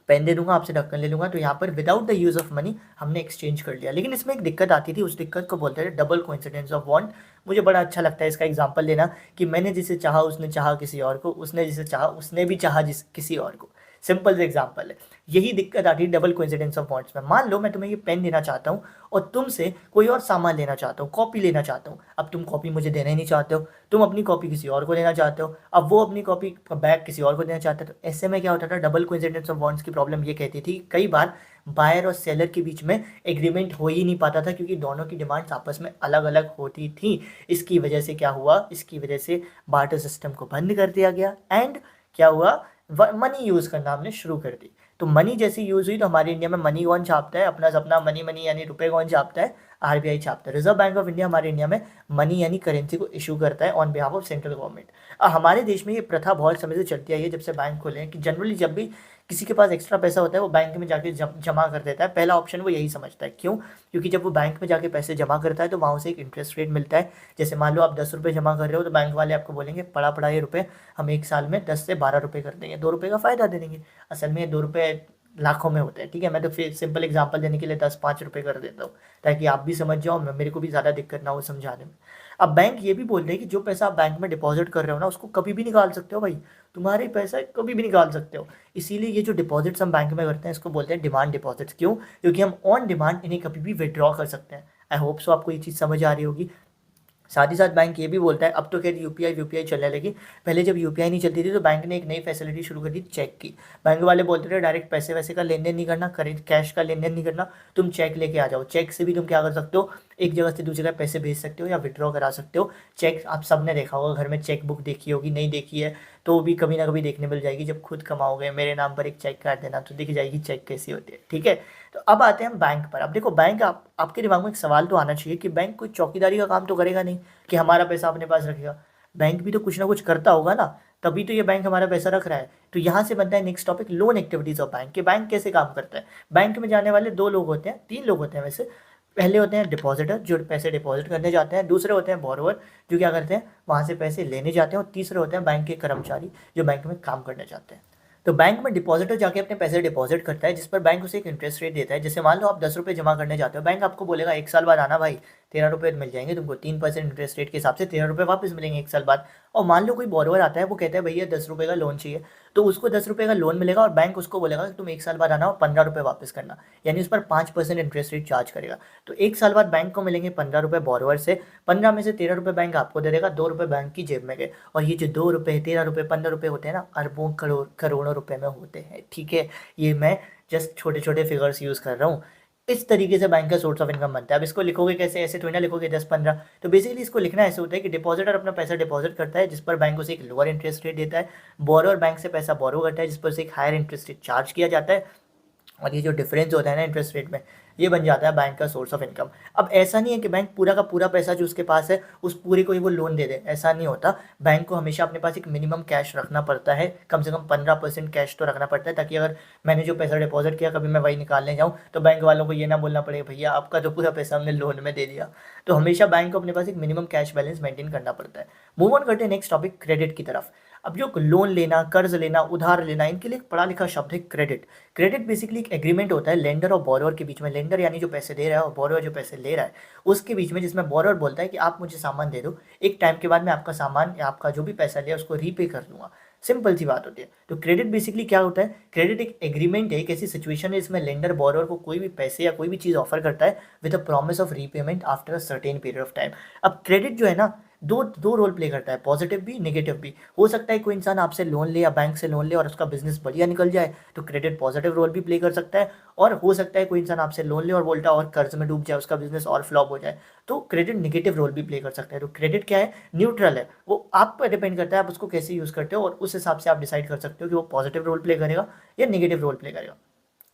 पेन दे दूंगा, आपसे ढक्कन ले लूंगा। तो यहाँ पर without the use of money हमने एक्सचेंज कर लिया। लेकिन इसमें एक दिक्कत आती थी, उस दिक्कत को बोलते थे डबल कोइंसिडेंस ऑफ वांट। मुझे बड़ा अच्छा लगता है इसका एग्जांपल लेना कि मैंने जिसे चाहा उसने चाहा किसी और को, उसने जिसे चाहा उसने भी चाहा जिस किसी और को। सिंपल से एग्जांपल है, यही दिक्कत आती है डबल कोइंसिडेंस ऑफ वांट्स में। मान लो मैं तुम्हें ये पेन देना चाहता हूँ और तुमसे कोई और सामान लेना चाहता हूँ, कॉपी लेना चाहता हूँ। अब तुम कॉपी मुझे देना ही नहीं चाहते हो, तुम अपनी कॉपी किसी और को देना चाहते हो, अब वो अपनी कॉपी का बैग किसी और को देना चाहते हो। तो ऐसे में क्या होता था? डबल कोइंसिडेंस ऑफ वांट्स की प्रॉब्लम ये कहती थी कई बार बायर और सेलर के बीच में एग्रीमेंट हो ही नहीं पाता था, क्योंकि दोनों की डिमांड्स आपस में अलग अलग होती थी। इसकी वजह से क्या हुआ? इसकी वजह से बार्टर सिस्टम को बंद कर दिया गया एंड क्या हुआ? मनी यूज़ करना हमने शुरू कर दी। तो मनी जैसी यूज़ हुई तो हमारे इंडिया में मनी कौन छापता है? अपना सपना मनी मनी यानी रुपए कौन छापता है? आरबीआई छापता है। रिजर्व बैंक ऑफ इंडिया हमारे इंडिया में मनी यानी करेंसी को इशू करता है on behalf of central government. हमारे देश में ये प्रथा बहुत समय से चलती आई है, जब से बैंक खुले हैं, कि जनरली जब भी किसी के पास एक्स्ट्रा पैसा होता है वो बैंक में जाके जमा कर देता है। पहला ऑप्शन वो यही समझता है। क्यों? क्योंकि जब वो बैंक में जाके पैसे जमा करता है तो वहाँ से एक इंटरेस्ट रेट मिलता है। जैसे मान लो आप 10 रुपये जमा कर रहे हो तो बैंक वाले आपको बोलेंगे पड़ा पड़ा ये रुपये हम एक साल में 10 से 12 रुपये कर देंगे, 2 रुपये का फ़ायदा दे देंगे। असल में ये 2 रुपये लाखों में होते हैं, ठीक है। मैं तो फिर सिंपल एग्जांपल देने के लिए 10-5 रुपये कर देता हूँ ताकि आप भी समझ जाओ, मेरे को भी ज़्यादा दिक्कत ना हो समझाने में। अब बैंक ये भी बोल रहे हैं कि जो पैसा आप बैंक में डिपॉजिट कर रहे हो ना, उसको कभी भी निकाल सकते हो भाई, तुम्हारे पैसा कभी भी निकाल सकते हो। इसीलिए ये जो डिपॉजिट्स हम बैंक में करते हैं इसको बोलते हैं डिमांड डिपॉजिट्स। क्यों? क्योंकि हम ऑन डिमांड इन्हें कभी भी विड्रॉ कर सकते हैं। आई होप सो आपको ये चीज़ समझ आ रही होगी। साथ ही साथ बैंक ये भी बोलता है, अब तो खैर यूपीआई चलने लगी, पहले जब यूपीआई नहीं चलती थी तो बैंक ने एक नई फैसिलिटी शुरू कर दी, चेक की। बैंक वाले बोलते थे डायरेक्ट पैसे वैसे का लेन देन नहीं करना, कैश का लेन देन नहीं करना, तुम चेक लेके आ जाओ। चेक से भी तुम क्या कर सकते हो? एक जगह से दूसरी जगह पैसे भेज सकते हो या विड्रॉ करा सकते हो। चेक आप सब ने देखा होगा, घर में चेक बुक देखी होगी, नहीं देखी है तो भी कभी ना कभी देखने मिल जाएगी। जब खुद कमाओगे मेरे नाम पर एक चेक काट देना तो दिख जाएगी चेक कैसी होती है, ठीक है। तो अब आते हैं हम बैंक पर। अब देखो बैंक, आपके दिमाग में एक सवाल तो आना चाहिए कि बैंक कोई चौकीदारी का काम तो करेगा नहीं कि हमारा पैसा अपने पास रखेगा। बैंक भी तो कुछ ना कुछ करता होगा ना, तभी तो ये बैंक हमारा पैसा रख रहा है। तो यहाँ से बनता है next topic, loan activities of bank, कि बैंक कैसे काम करता है। बैंक में जाने वाले 2 लोग होते हैं, 3 लोग होते हैं वैसे। पहले होते हैं डिपॉजिटर जो पैसे डिपॉजिट करने जाते हैं, दूसरे होते हैं बोरोवर जो क्या करते हैं वहाँ से पैसे लेने जाते हैं, और तीसरे होते हैं बैंक के कर्मचारी जो बैंक में काम करने जाते हैं। तो बैंक में डिपॉजिटर जाके अपने पैसे डिपॉजिट करता है, जिस पर बैंक उसे एक इंटरेस्ट रेट देता है। जैसे मान लो आप 10 रुपये जमा करने जाते हो, बैंक आपको बोलेगा 1 साल बाद आना भाई, 13 रुपये मिल जाएंगे तुमको, 3% इंटरेस्ट रेट के हिसाब से 13 रुपये वापस मिलेंगे 1 साल बाद। और मान लो कोई बोरोवर आता है, वो कहता है भैया 10 रुपये का लोन चाहिए, तो उसको 10 रुपये का लोन मिलेगा और बैंक उसको बोलेगा कि तुम 1 साल बाद आना और 15 रुपये वापस करना, यानी उस पर 5% इंटरेस्ट रेट चार्ज करेगा। तो 1 साल बाद बैंक को मिलेंगे 15 रुपये बोरोवर से, 15 में से 13 रुपये बैंक आपको दे देगा, 2 रुपये बैंक की जेब में गए। और ये जो 2 रुपये 13 रुपये 15 रुपये होते हैं ना, अरबों करोड़ों रुपये में होते हैं, ठीक है। ये मैं जस्ट छोटे छोटे फिगर्स यूज़ कर रहा हूँ। इस तरीके से बैंक का सोर्स ऑफ इनकम बनता है। अब इसको लिखोगे कैसे? ऐसे थोड़ी ना लिखोगे 10-15। तो बेसिकली इसको लिखना ऐसे होता है कि डिपॉजिटर अपना पैसा डिपॉजिट करता है जिस पर बैंक उसे एक लोअर इंटरेस्ट रेट देता है, बोरोवर बैंक से पैसा बोरो करता है जिस पर उसे एक हायर इंटरेस्ट रेट चार्ज किया जाता है, और ये जो डिफरेंस होता है ना इंटरेस्ट रेट में, ये बन जाता है बैंक का सोर्स ऑफ इनकम। अब ऐसा नहीं है कि बैंक पूरा का पूरा पैसा जो उसके पास है उस पूरे को ही वो लोन दे दे, ऐसा नहीं होता। बैंक को हमेशा अपने पास एक मिनिमम कैश रखना पड़ता है, कम से कम 15% कैश तो रखना पड़ता है, ताकि अगर मैंने जो पैसा डिपॉजिट किया कभी मैं वही निकालने जाऊँ तो बैंक वालों को ये ना बोलना पड़े भैया आपका तो पूरा पैसा हमने लोन में दे दिया। तो हमेशा बैंक को अपने पास एक मिनिमम कैश बैलेंस मेंटेन करना पड़ता है। मूव ऑन करते हैं नेक्स्ट टॉपिक, क्रेडिट की तरफ। अब जो लोन लेना, कर्ज लेना, उधार लेना, इनके लिए एक पढ़ा लिखा शब्द है क्रेडिट। क्रेडिट बेसिकली एक एग्रीमेंट होता है लेंडर और बोरोवर के बीच में। लेंडर यानी जो पैसे दे रहा है और बोरोवर जो पैसे ले रहा है उसके बीच में, जिसमें बोरोवर बोलता है कि आप मुझे सामान दे दो, एक टाइम के बाद मैं आपका सामान या आपका जो भी पैसा लिया उसको रीपे कर दूंगा। सिंपल सी बात होती है। तो क्रेडिट बेसिकली क्या होता है? क्रेडिट एक एग्रीमेंट है, एक ऐसी सिचुएशन है इसमें लेंडर बोरोवर को कोई भी पैसे या कोई भी चीज़ ऑफर करता है with a promise of repayment after a certain period of time. अब क्रेडिट जो है ना, दो दो रोल प्ले करता है, पॉजिटिव भी नेगेटिव भी। हो सकता है कोई इंसान आपसे लोन ले या बैंक से लोन ले और उसका बिजनेस बढ़िया निकल जाए तो क्रेडिट पॉजिटिव रोल भी प्ले कर सकता है, और हो सकता है कोई इंसान आपसे लोन ले और बोलता और कर्ज में डूब जाए, उसका बिजनेस और फ्लॉप हो जाए, तो क्रेडिट नेगेटिव रोल भी प्ले कर सकता है। तो क्रेडिट क्या है? न्यूट्रल है, वो आप पर डिपेंड करता है आप उसको कैसे यूज़ करते हो, और उस हिसाब से आप डिसाइड कर सकते हो कि वो पॉजिटिव रोल प्ले करेगा या नेगेटिव रोल प्ले करेगा।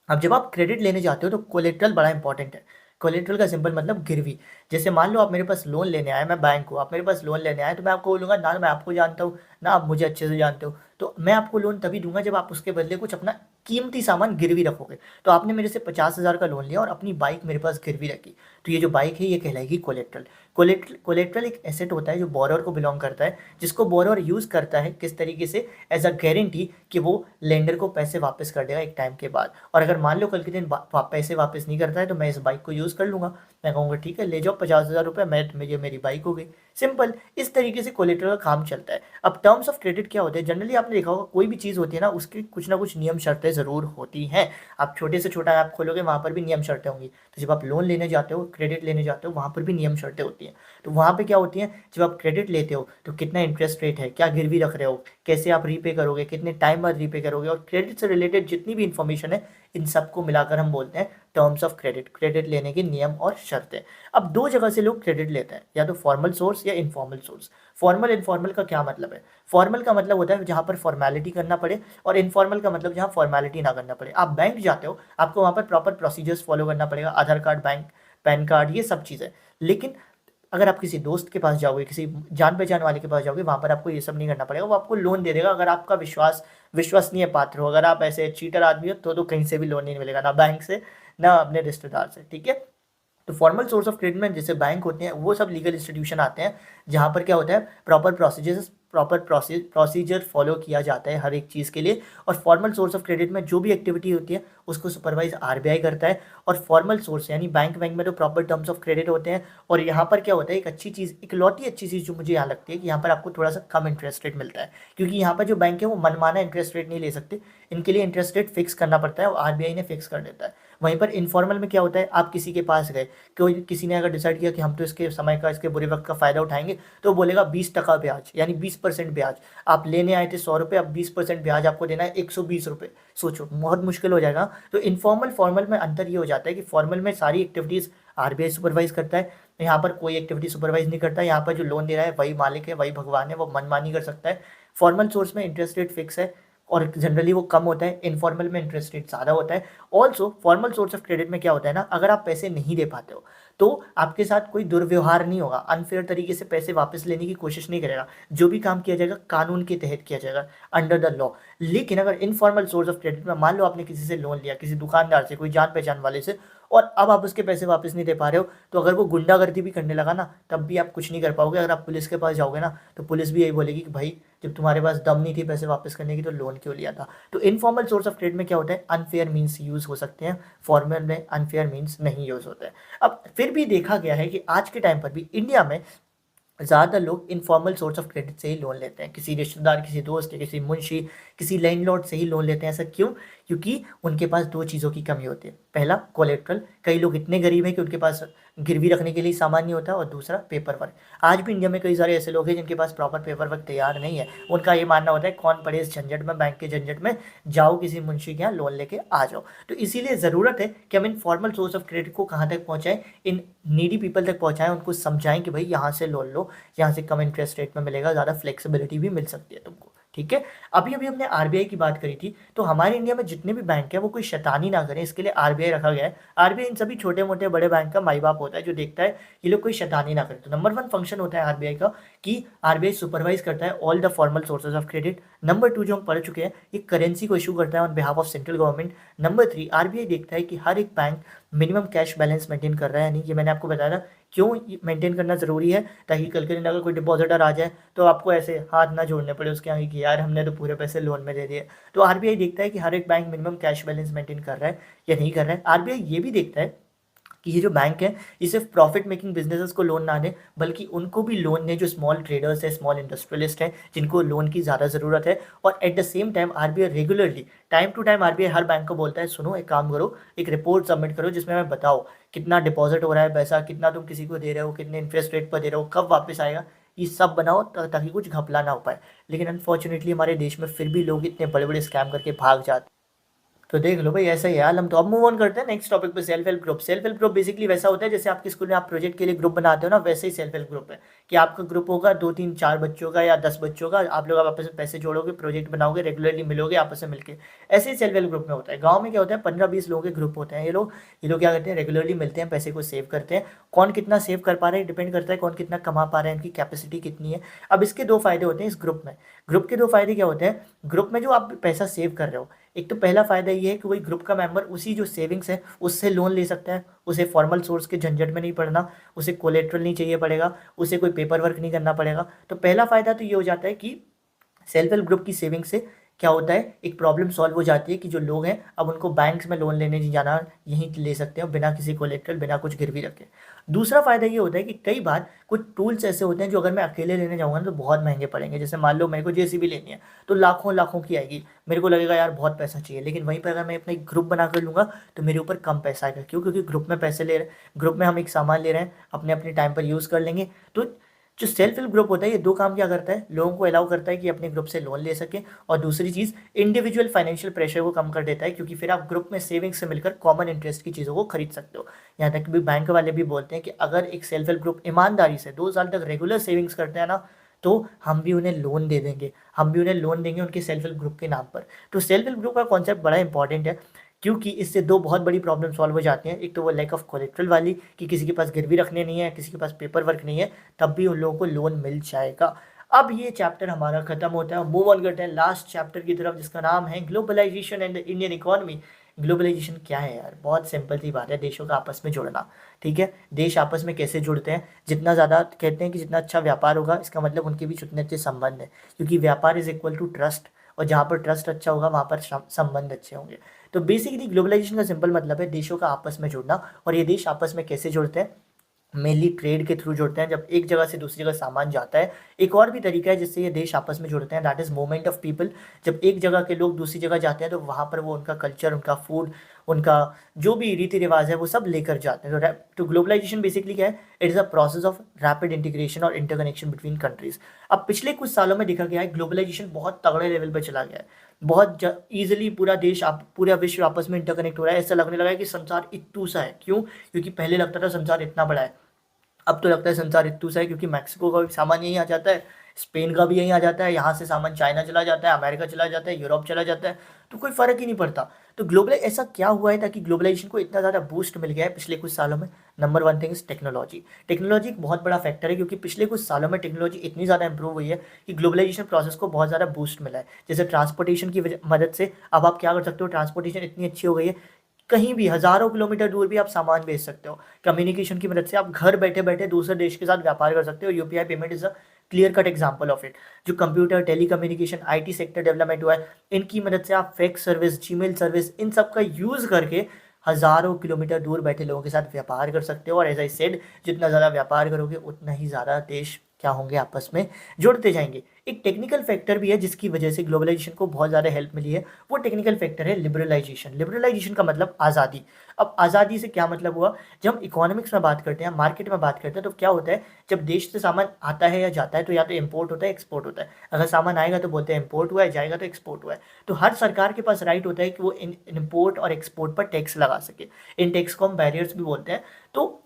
अब जब आप क्रेडिट लेने जाते हो तो कोलेट्रल बड़ा इंपॉर्टेंट है। कोलेट्रल का सिंपल मतलब गिरवी। जैसे मान लो आप मेरे पास लोन लेने आए, मैं बैंक हूँ, आप मेरे पास लोन लेने आए, तो मैं आपको बोलूँगा ना मैं आपको जानता हूँ ना आप मुझे अच्छे से जानते हो, तो मैं आपको लोन तभी दूंगा जब आप उसके बदले कुछ अपना कीमती सामान गिरवी रखोगे। तो आपने मेरे से 50,000 का लोन लिया और अपनी बाइक मेरे पास गिरवी रखी, तो ये जो बाइक है ये कहलाएगी कोलेट्रल। कोलेट्रल एक एसेट होता है जो बोरोवर को बिलोंग करता है, जिसको बोरोवर यूज़ करता है किस तरीके से, एज अ गारंटी कि वो लेंडर को पैसे वापस कर देगा एक टाइम के बाद। और अगर मान लो कल के दिन पैसे वापस नहीं करता है तो मैं इस बाइक को यूज़ कर लूँगा, मैं कहूँगा ठीक है ले जाओ 50,000 रुपये, मैं ये मेरी बाइक हो गई। सिंपल, इस तरीके से कोलेट्रल का काम चलता है। अब टर्म्स ऑफ क्रेडिट क्या होते हैं? जनरली आपने देखा होगा कोई भी चीज़ होती है ना उसकी कुछ ना कुछ नियम शर्तें ज़रूर होती हैं। आप छोटे से छोटा ऐप खोलोगे वहाँ पर भी नियम शर्तें होंगी। तो जब आप लोन लेने जाते हो, क्रेडिट लेने जाते हो, वहाँ पर भी नियम शर्तें होती हैं। तो वहाँ पे क्या होती हैं? जब आप क्रेडिट लेते हो तो कितना इंटरेस्ट रेट है, क्या गिरवी रख रहे हो, कैसे आप रीपे करोगे, कितने टाइम बाद रीपे करोगे, और क्रेडिट से रिलेटेड जितनी भी इन्फॉर्मेशन है इन सबको मिलाकर हम बोलते हैं टर्म्स ऑफ क्रेडिट, क्रेडिट लेने के नियम और शर्तें। अब दो जगह से लोग क्रेडिट लेते हैं, या तो फॉर्मल सोर्स या इनफॉर्मल सोर्स। फॉर्मल इनफॉर्मल का क्या मतलब है? फॉर्मल का मतलब होता है जहाँ पर फॉर्मेलिटी करना पड़े, और इनफॉर्मल का मतलब जहाँ फॉर्मेलिटी ना करना पड़े। आप बैंक जाते हो, आपको वहाँ पर प्रॉपर प्रोसीजर्स फॉलो करना पड़ेगा, आधार कार्ड, बैंक, पैन कार्ड, ये सब चीज़ें। लेकिन अगर आप किसी दोस्त के पास जाओगे, किसी जान पहचान वाले के पास जाओगे, वहाँ पर आपको ये सब नहीं करना पड़ेगा, वो आपको लोन दे देगा। अगर आपका विश्वसनीय पात्र हो, अगर आप ऐसे चीटर आदमी हो तो कहीं से भी लोन नहीं मिलेगा, ना बैंक से ना अपने रिश्तेदार से, ठीक है। तो फॉर्मल सोर्स ऑफ क्रेडिट में जैसे बैंक होते हैं वो सब लीगल इंस्टीट्यूशन आते हैं, जहाँ पर क्या होता है प्रॉपर प्रोसीजर फॉलो किया जाता है हर एक चीज़ के लिए। और फॉर्मल सोर्स ऑफ क्रेडिट में जो भी एक्टिविटी होती है उसको सुपरवाइज आरबीआई करता है। और फॉर्मल सोर्स यानी बैंक में तो प्रॉपर टर्म्स ऑफ क्रेडिट होते हैं। और यहाँ पर क्या होता है, एक अच्छी चीज़, इकलौती अच्छी चीज़ जो मुझे यहाँ लगती है कि यहाँ पर आपको थोड़ा सा कम इंटरेस्ट रेट मिलता है, क्योंकि यहाँ पर जो बैंक है वो मनमाना इंटरेस्ट रेट नहीं ले सकते, इनके लिए इंटरेस्ट रेट फिक्स करना पड़ता है और आरबीआई ने फिक्स कर देता है। वहीं पर इनफॉर्मल में क्या होता है, आप किसी के पास गए, किसी ने अगर डिसाइड किया कि हम तो इसके समय का, इसके बुरे वक्त का फ़ायदा उठाएंगे, तो बोलेगा 20% ब्याज यानी 20% ब्याज। आप लेने आए थे 100 रुपये, अब 20% ब्याज आपको देना है 120 रुपये। सोचो बहुत मुश्किल हो जाएगा। तो इनफॉर्मल फॉर्मल में अंतर ये हो जाता है कि फॉर्मल में सारी एक्टिविटीज़ आरबीआई सुपरवाइज करता है, यहाँ पर कोई एक्टिविटी सुपरवाइज नहीं करता। यहाँ पर जो लोन दे रहा है वही मालिक है, वही भगवान है, वो मनमानी कर सकता है। फॉर्मल सोर्स में इंटरेस्ट रेट फिक्स है और जनरली वो कम होता है, इनफॉर्मल में इंटरेस्ट रेट ज़्यादा होता है। Also formal source of credit में क्या होता है ना, अगर आप पैसे नहीं दे पाते हो तो आपके साथ कोई दुर्व्यवहार नहीं होगा, अनफेयर तरीके से पैसे वापस लेने की कोशिश नहीं करेगा। जो भी काम किया जाएगा कानून के तहत किया जाएगा, अंडर द लॉ। लेकिन अगर इनफॉर्मल सोर्स ऑफ क्रेडिट में मान लो आपने किसी से लोन लिया, किसी दुकानदार से, कोई जान पहचान वाले से, और अब आप उसके पैसे वापस नहीं दे पा रहे हो, तो अगर वो गुंडागर्दी भी करने लगा ना तब भी आप कुछ नहीं कर पाओगे। अगर आप पुलिस के पास जाओगे ना तो पुलिस भी यही बोलेगी कि भाई जब तुम्हारे पास दम नहीं थी पैसे वापस करने की तो लोन क्यों लिया था। तो इनफॉर्मल सोर्स ऑफ क्रेडिट में क्या होता है, अनफेयर मीन्स यूज़ हो सकते हैं, फॉर्मल में अनफेयर मीन्स नहीं यूज़ होते हैं। अब फिर भी देखा गया है कि आज के टाइम पर भी इंडिया में ज़्यादातर लोग इनफॉर्मल सोर्स ऑफ क्रेडिट से ही लोन लेते हैं, किसी रिश्तेदार, किसी दोस्त या किसी मुंशी, किसी लैंडलॉर्ड से ही लोन लेते हैं। ऐसा क्यों? क्योंकि उनके पास दो चीज़ों की कमी होती है। पहला, कोलेट्रल, कई लोग इतने गरीब हैं कि उनके पास गिरवी रखने के लिए सामान नहीं होता, और दूसरा पेपर वर्क। आज भी इंडिया में कई सारे ऐसे लोग हैं जिनके पास प्रॉपर पेपर वर्क तैयार नहीं है। उनका ये मानना होता है कौन पड़े इस झंझट में, बैंक के झंझट में, जाओ किसी मुंशी के यहाँ लोन लेके आ जाओ। तो इसीलिए ज़रूरत है कि हम in formal source of credit को कहाँ तक पहुँचाएं, इन नीडी पीपल तक पहुँचाएं, उनको समझाएं कि भाई यहाँ से लोन लो, यहाँ से कम इंटरेस्ट रेट में मिलेगा, ज़्यादा फ्लेक्सिबिलिटी भी मिल सकती है तुमको। ठीक है। अभी अभी हमने आरबीआई की बात करी थी, तो हमारे इंडिया में जितने भी बैंक हैं वो कोई शैतानी ना करें, इसके लिए आरबीआई रखा गया है। आरबीआई इन सभी छोटे मोटे बड़े बैंक का माई बाप होता है, जो देखता है ये लोग कोई शैतानी ना करें। तो नंबर 1 फंक्शन होता है आरबीआई का कि आरबीआई सुपरवाइज करता है all the formal sources of credit. Number 2 जो हम पढ़ चुके हैं, ये करेंसी को इशू करता है on behalf of central government. Number 3 RBI देखता है कि हर एक bank minimum cash balance maintain कर रहा है या नहीं। ये मैंने आपको बताया था क्यों मेंटेन करना ज़रूरी है, ताकि कल के दिन अगर कोई डिपॉजिटर आ जाए तो आपको ऐसे हाथ ना जोड़ने पड़े उसके आगे कि यार हमने तो पूरे पैसे लोन में दे दिए। तो आरबीआई देखता है कि हर एक bank minimum cash balance maintain कर रहा है या नहीं कर रहा है। आरबीआई ये भी देखता है कि ये जो बैंक है ये सिर्फ प्रॉफिट मेकिंग बिजनेसेस को लोन ना दें, बल्कि उनको भी लोन दें जो स्मॉल ट्रेडर्स है, स्मॉल इंडस्ट्रियलिस्ट हैं, जिनको लोन की ज़्यादा ज़रूरत है। और at the same time RBI regularly time to time RBI हर बैंक को बोलता है सुनो एक काम करो, एक रिपोर्ट सबमिट करो जिसमें मैं बताओ कितना डिपॉजिट हो रहा है पैसा, कितना तुम किसी को दे रहे हो, कितने इंटरेस्ट रेट पर दे रहे हो, कब वापस आएगा, ये सब बनाओ ताकि कुछ घपला ना हो पाए। लेकिन अनफॉर्चुनेटली हमारे देश में फिर भी लोग इतने बड़े बड़े स्कैम करके भाग जाते हैं। तो देख लो भाई, ऐसा ही है हाल। हम तो अब मूव ऑन करते हैं नेक्स्ट टॉपिक पे, self help group. Self help group basically वैसा होता है जैसे आपके स्कूल में आप प्रोजेक्ट के लिए ग्रुप बनाते हो ना, वैसे ही सेल्फ हेल्प ग्रुप है कि आपका ग्रुप होगा 2 3 4 बच्चों का या 10 बच्चों का, आप लोग आपस में पैसे जोड़ोगे, प्रोजेक्ट बनाओगे, रेगुलरली मिलोगे आपस में मिलके। ऐसे ही सेल्फ हेल्प ग्रुप में होता है। गाँव में क्या होता है, 15-20 लोगों के ग्रुप होते हैं। ये लोग क्या करते हैं, रेगुलरली मिलते हैं, पैसे को सेव करते हैं। कौन कितना सेव कर पा रहा है डिपेंड करता है कौन कितना कमा पा रहा है, इनकी कैपेसिटी कितनी है। अब इसके 2 फायदे होते हैं इस ग्रुप में। ग्रुप के 2 फायदे क्या होते हैं, ग्रुप में जो आप पैसा सेव कर रहे हो, एक तो पहला फ़ायदा ये है कि वही ग्रुप का मेंबर उसी जो सेविंग्स है उससे लोन ले सकता है, उसे फॉर्मल सोर्स के झंझट में नहीं पड़ना, उसे कोलेट्रल नहीं चाहिए पड़ेगा, उसे कोई पेपर वर्क नहीं करना पड़ेगा। तो पहला फ़ायदा तो ये हो जाता है कि सेल्फ हेल्प ग्रुप की सेविंग से क्या होता है, एक प्रॉब्लम सॉल्व हो जाती है कि जो लोग हैं अब उनको बैंक्स में लोन लेने नहीं जाना, यहीं ले सकते हैं बिना किसी कोलेट्रल, बिना कुछ गिरवी रखे। दूसरा फ़ायदा ये होता है कि कई बार कुछ टूल्स ऐसे होते हैं जो अगर मैं अकेले लेने जाऊँगा ना तो बहुत महंगे पड़ेंगे। जैसे मान लो मेरे को जेसीबी लेनी है तो लाखों लाखों की आएगी, मेरे को लगेगा यार बहुत पैसा चाहिए। लेकिन वहीं पर अगर मैं अपना एक ग्रुप बना कर लूँगा तो मेरे ऊपर कम पैसा आएगा। क्यों? क्योंकि ग्रुप में पैसे ले रहे हैं, ग्रुप में हम एक सामान ले रहे हैं, अपने अपने टाइम पर यूज़ कर लेंगे। तो जो सेल्फ हेल्प ग्रुप होता है ये 2 काम क्या करता है, लोगों को अलाउ करता है कि अपने ग्रुप से लोन ले सकें, और दूसरी चीज़ इंडिविजुअल फाइनेंशियल प्रेशर को कम कर देता है, क्योंकि फिर आप ग्रुप में सेविंग्स से मिलकर कॉमन इंटरेस्ट की चीज़ों को खरीद सकते हो। यहाँ तक कि बैंक वाले भी बोलते हैं कि अगर एक सेल्फ हेल्प ग्रुप ईमानदारी से 2 साल तक रेगुलर सेविंग्स करते हैं ना, तो हम भी उन्हें लोन दे देंगे, हम भी उन्हें लोन देंगे उनके सेल्फ हेल्प ग्रुप के नाम पर। तो सेल्फ हेल्प ग्रुप का कॉन्सेप्ट बड़ा इंपॉर्टेंट है, क्योंकि इससे 2 बहुत बड़ी प्रॉब्लम सॉल्व हो जाती हैं। एक तो वो लैक ऑफ कोलेट्रल वाली कि किसी के पास गिरवी रखने नहीं है, किसी के पास पेपर वर्क नहीं है, तब भी उन लोगों को लोन मिल जाएगा। अब ये चैप्टर हमारा खत्म होता है, मूव ऑन करते हैं लास्ट चैप्टर की तरफ जिसका नाम है globalisation and the Indian economy. Globalisation क्या है यार, बहुत सिंपल सी बात है, देशों का आपस में जुड़ना। ठीक है, देश आपस में कैसे जुड़ते हैं, जितना ज़्यादा कहते हैं कि जितना अच्छा व्यापार होगा इसका मतलब उनके बीच उतने अच्छे संबंध है, क्योंकि व्यापार इज इक्वल टू ट्रस्ट, और जहाँ पर ट्रस्ट अच्छा होगा वहाँ पर संबंध अच्छे होंगे। तो बेसिकली ग्लोबलाइजेशन का सिंपल मतलब है देशों का आपस में जुड़ना। और ये देश आपस में कैसे जुड़ते हैं, मेनली ट्रेड के थ्रू जुड़ते हैं, जब एक जगह से दूसरी जगह सामान जाता है। एक और भी तरीका है जिससे ये देश आपस में जुड़ते हैं, that is movement of people. जब एक जगह के लोग दूसरी जगह जाते हैं तो वहाँ पर वो उनका कल्चर, उनका फूड, उनका जो भी रीति रिवाज है वो सब लेकर जाते हैं। तो ग्लोबलाइजेशन बेसिकली क्या है, it is a process of rapid integration और इंटरकनेक्शन बिटवीन कंट्रीज। अब पिछले कुछ सालों में देखा गया है ग्लोबलाइजेशन बहुत तगड़े लेवल पर चला गया है, बहुत ईजिली पूरा देश पूरा विश्व आपस में इंटरकनेक्ट हो रहा है। ऐसा लगने लगा है कि संसार इतू सा है। क्यों? क्योंकि पहले लगता था संसार इतना बड़ा है, अब तो लगता है संसार इतू सा है, क्योंकि मैक्सिको का भी सामान यहीं आ जाता है, स्पेन का भी यहीं आ जाता है, यहाँ से सामान चाइना चला जाता है, अमेरिका चला जाता है, यूरोप चला जाता है, तो कोई फ़र्क ही नहीं पड़ता। तो ग्लोबलाइज ऐसा क्या हुआ है ताकि ग्लोबलाइजेशन को इतना ज़्यादा बूस्ट मिल गया है पिछले कुछ सालों में? Number 1 thing is technology. Technology एक बहुत बड़ा फैक्टर है, क्योंकि पिछले कुछ सालों में टेक्नोलॉजी इतनी ज़्यादा इंप्रूव हुई है कि ग्लोबलाइजेशन प्रोसेस को बहुत ज़्यादा बूस्ट मिला है। जैसे ट्रांसपोर्टेशन की मदद से अब आप क्या कर सकते हो, ट्रांसपोर्टेशन इतनी अच्छी हो गई है, कहीं भी हज़ारों किलोमीटर दूर भी आप सामान भेज सकते हो। कम्युनिकेशन की मदद से आप घर बैठे बैठे दूसरे देश के साथ व्यापार कर सकते हो। UPI payment is a clear cut example of it. जो computer, telecommunication, IT sector development हुआ है, इनकी मदद से आप फैक्स सर्विस, जीमेल सर्विस, इन सब का यूज़ करके हज़ारों किलोमीटर दूर बैठे लोगों के साथ व्यापार कर सकते हो। और एज आई सेड, जितना ज़्यादा व्यापार करोगे उतना ही ज़्यादा देश क्या होंगे, आपस में जुड़ते जाएंगे। एक टेक्निकल फैक्टर भी है जिसकी वजह से ग्लोबलाइजेशन को बहुत ज़्यादा हेल्प मिली है, वो टेक्निकल फैक्टर है लिबरलाइजेशन। लिबरलाइजेशन का मतलब आज़ादी। अब आज़ादी से क्या मतलब हुआ, जब हम इकोनॉमिक्स में बात करते हैं, मार्केट में बात करते हैं, तो क्या होता है, जब देश से सामान आता है या जाता है तो या तो इम्पोर्ट होता है, एक्सपोर्ट होता है। अगर सामान आएगा तो बोलते हैं इम्पोर्ट हुआ है, जाएगा तो एक्सपोर्ट हुआ है। तो हर सरकार के पास राइट होता है कि वो इम्पोर्ट और एक्सपोर्ट पर टैक्स लगा सके। इन टैक्स को हम बैरियर्स भी बोलते हैं। तो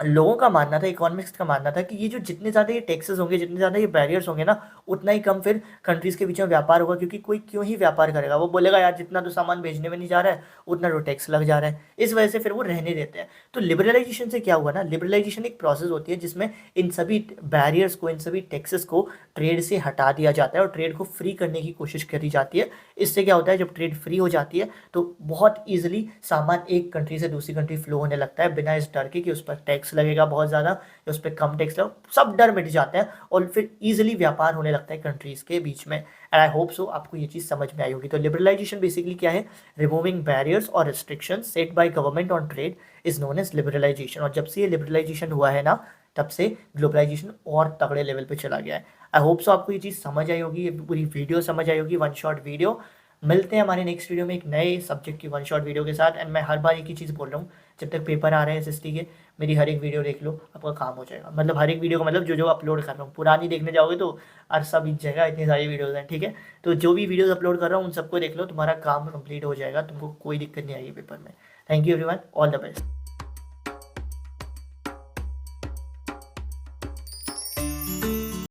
लोगों का मानना था, इकोनॉमिक्स का मानना था कि ये जो जितने ज़्यादा ये टैक्सेस होंगे, जितने ज़्यादा ये बैरियर्स होंगे ना, उतना ही कम फिर कंट्रीज़ के बीच में व्यापार होगा, क्योंकि कोई क्यों ही व्यापार करेगा। वो बोलेगा यार जितना तो सामान भेजने में नहीं जा रहा है उतना तो टैक्स लग जा रहा है, इस वजह से फिर वो रहने देते हैं। तो लिबरलाइजेशन से क्या हुआ ना, लिबरलाइजेशन एक प्रोसेस होती है जिसमें इन सभी बैरियर्स को, इन सभी टैक्सेस को ट्रेड से हटा दिया जाता है और ट्रेड को फ्री करने की कोशिश करी जाती है। इससे क्या होता है, जब ट्रेड फ्री हो जाती है तो बहुत ईजिली सामान एक कंट्री से दूसरी कंट्री फ्लो होने लगता है, बिना इस डर के कि उस पर टैक्स लगेगा बहुत ज़्यादा या उस पर कम टैक्स लगेगा। सब डर मिट जाते हैं और फिर ईजिली व्यापार होने लगता है कंट्रीज़ के बीच में। एंड आई होप सो आपको ये चीज़ समझ में आई होगी। तो लिबरलाइजेशन बेसिकली क्या है, रिमूविंग बैरियर्स और restriction set by government on trade is known as liberalization. और जब से ये लिबरलाइजेशन हुआ है ना, तब से ग्लोबलाइजेशन और तगड़े लेवल पे चला गया है। आई होप सो आपको ये चीज़ समझ आई होगी, ये पूरी वीडियो समझ आई होगी, वन शॉट वीडियो। मिलते हैं हमारे नेक्स्ट वीडियो में एक नए सब्जेक्ट की वन शॉट वीडियो के साथ। एंड मैं हर बार एक ही चीज़ बोल रहा हूँ, जब तक पेपर आ रहे हैं एसएसटी के, मेरी हर एक वीडियो देख लो, आपका काम हो जाएगा। मतलब हर एक वीडियो का मतलब जो जो अपलोड कर रहा हूँ, पुरानी देखने जाओगे तो अरसा बीत जाएगा, इतनी सारी वीडियोज़ हैं, ठीक है। तो जो भी वीडियोज़ अपलोड कर रहा हूँ उन सबको देख लो, तुम्हारा काम कंप्लीट हो जाएगा, तुमको कोई दिक्कत नहीं आएगी पेपर में। Thank you everyone, all the best.